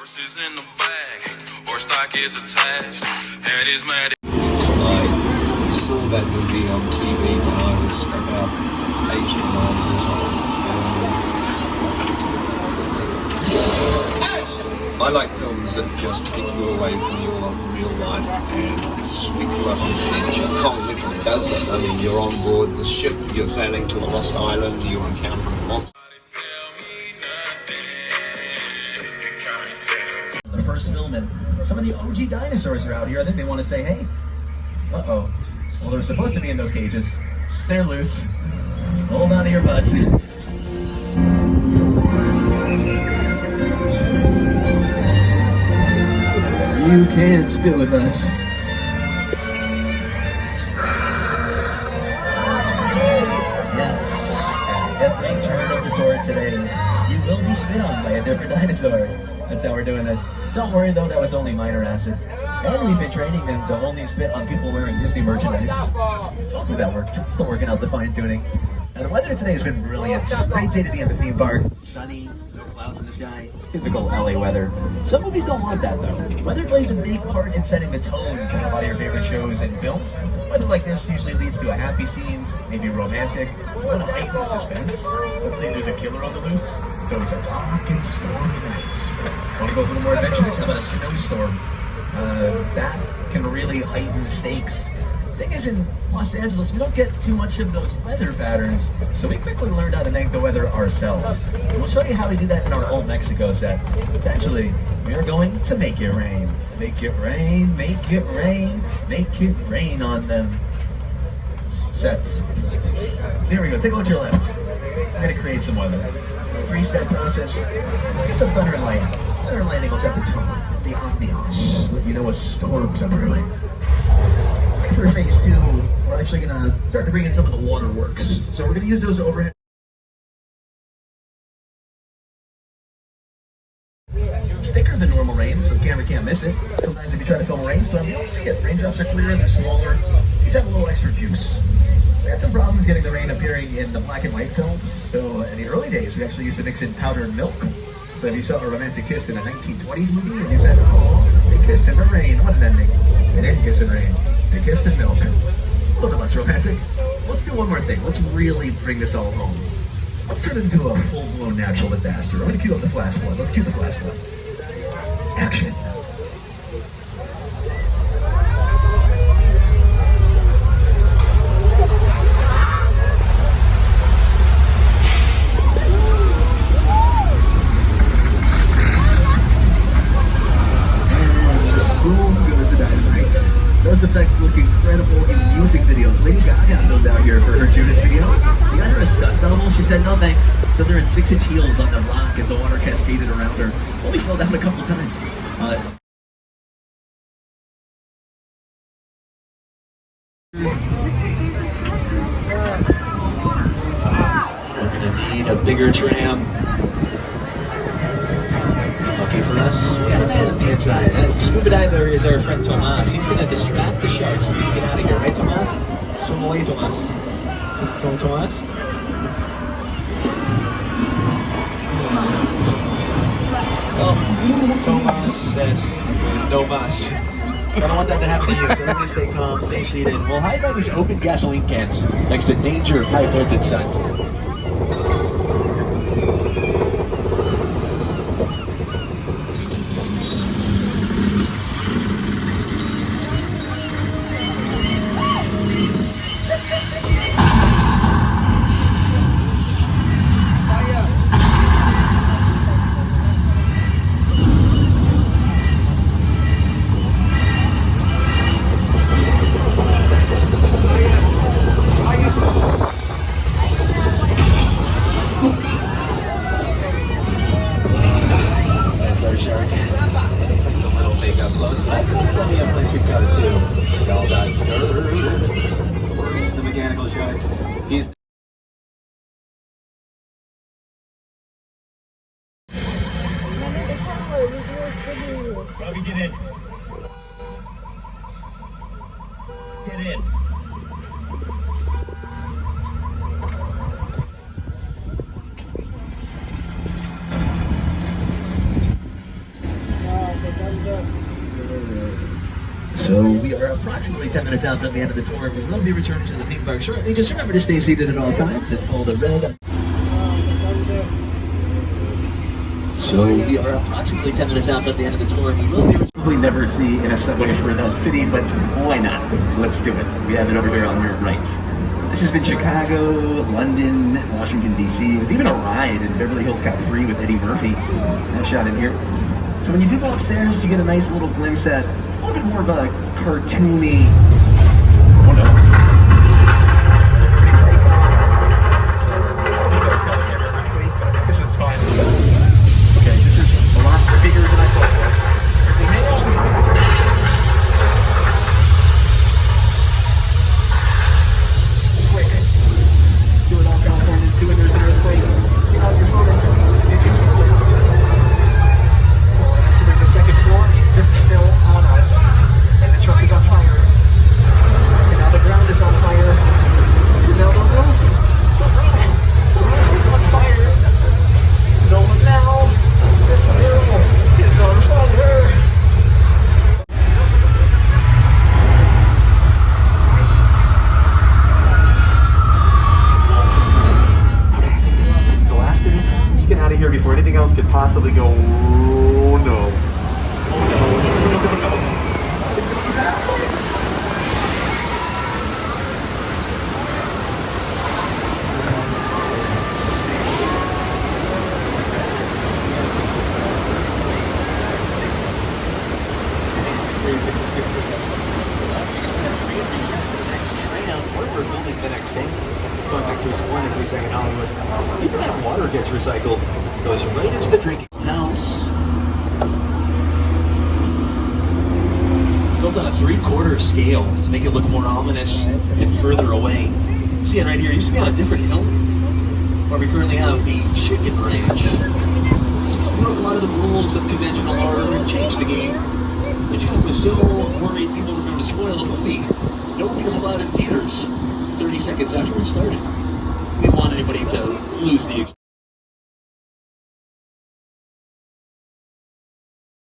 Horses in the back, or stock is attached. Head is mad. I saw that movie on TV when I was about 8 or 9 years old. I like films that just take you away from your real life and sweep you up in the future. Kong literally does that. I mean, you're on board the ship, you're sailing to a lost island, you're encountering monsters. The first film, and some of the OG dinosaurs are out here. I think they want to say, hey, uh-oh. Well, they're supposed to be in those cages. They're loose. Hold on to your butts. You can't spit with us. Yes, and every turn of the tour today, you will be spit on by a different dinosaur. That's how we're doing this. Don't worry though, that was only minor acid. And we've been training them to only spit on people wearing Disney merchandise. Hopefully that worked. Still working out the fine tuning. And the weather today has been brilliant. Great day to be in the theme park. Sunny, no clouds in the sky. It's typical LA weather. Some movies don't want that though. Weather plays a big part in setting the tone for a lot of your favorite shows and films. Weather like this usually leads to a happy scene, maybe romantic. You want to heighten the suspense. Let's say there's a killer on the loose. So it's a dark and stormy night. Want to go a little more adventurous? How about a snowstorm? That can really heighten the stakes. Thing is, in Los Angeles, we don't get too much of those weather patterns, so we quickly learned how to make the weather ourselves. And we'll show you how we do that in our old Mexico set. Essentially, we are going to make it rain. Make it rain, make it rain, make it rain on them sets. So here we go, take a look to your left. We're going to create some weather. 3-step process. Let's get some thunder and lightning. Thunder and lightning will set the tone, the ambiance, let you know a storm's brewing. For phase 2, we're actually going to start to bring in some of the waterworks. So we're going to use those overhead. It's thicker than normal rain, so the camera can't miss it. Sometimes if you try to film a rainstorm, you don't see it. Raindrops are clearer, they're smaller. These have a little extra juice. We had some problems getting the rain appearing in the black and white films. So in the early days, we actually used to mix in powdered milk. So if you saw a romantic kiss in a 1920s movie and you said, oh, they kissed in the rain, what an ending. They didn't kiss in rain. They kissed in milk. A little bit less romantic. Let's do one more thing. Let's really bring this all home. Let's turn it into a full-blown natural disaster. I'm going to cue up the flash flood. Let's cue the flash flood. Action. Those effects look incredible in music videos. Lady Gaga filmed out here for her Judas video. We got her a stunt double. She said, no thanks. So they're in 6-inch heels on the rock as the water cascaded around her. Only fell down a couple times. We're gonna need a bigger tram. Lucky for us, we got a man on the inside. Scuba diver is our friend Tomas. He's gonna distract the sharks so we can get out of here, right, Tomas? Swim away, Tomas. Tomas? Oh, Tomas says no mas. I don't want that to happen to you, so everybody stay calm, stay seated. We'll hide by these open gasoline cans next to danger high voltage signs. The mechanical shark. He's Bobby, get in. Get in. So we are approximately 10 minutes out from the end of the tour. We will be returning to the theme park shortly. Just remember to stay seated at all times and pull the red. So we are approximately 10 minutes out from the end of the tour. We will be probably never see in a subway for that city, but why not? Let's do it. We have it over here on your right. This has been Chicago, London, Washington, D.C. It was even a ride in Beverly Hills Cop 3 with Eddie Murphy. That shot in here. So when you do go upstairs, you get a nice little glimpse at a little bit more of a cartoony. Oh no. This was fine. Okay, this is a lot bigger than I thought it was. Quick. Do it all, Californians. Do it, there's an earthquake. Get out your phone. Did you? So there's a second floor just fell on us. And the truck is on fire. And now the ground is on fire. You know, don't move. Don't run. The ground is on fire. No one now. This hill is on fire. Okay, I think this is the last of it. Let's get out of here before anything else could possibly go. Oh no. Oh no. Is this bad? We're building the next thing. Going back to his one as we say in Hollywood. Even that water gets recycled, goes right into the drinking house. It's built on a 3/4 scale to make it look more ominous and further away. See it right here. It used to be on a different hill where we currently have the chicken ranch. So we broke a lot of the rules of conventional horror and changed the game. The John was so worried people were going to spoil the movie. Nobody was allowed in theaters 30 seconds after it started. We didn't want anybody to lose the experience.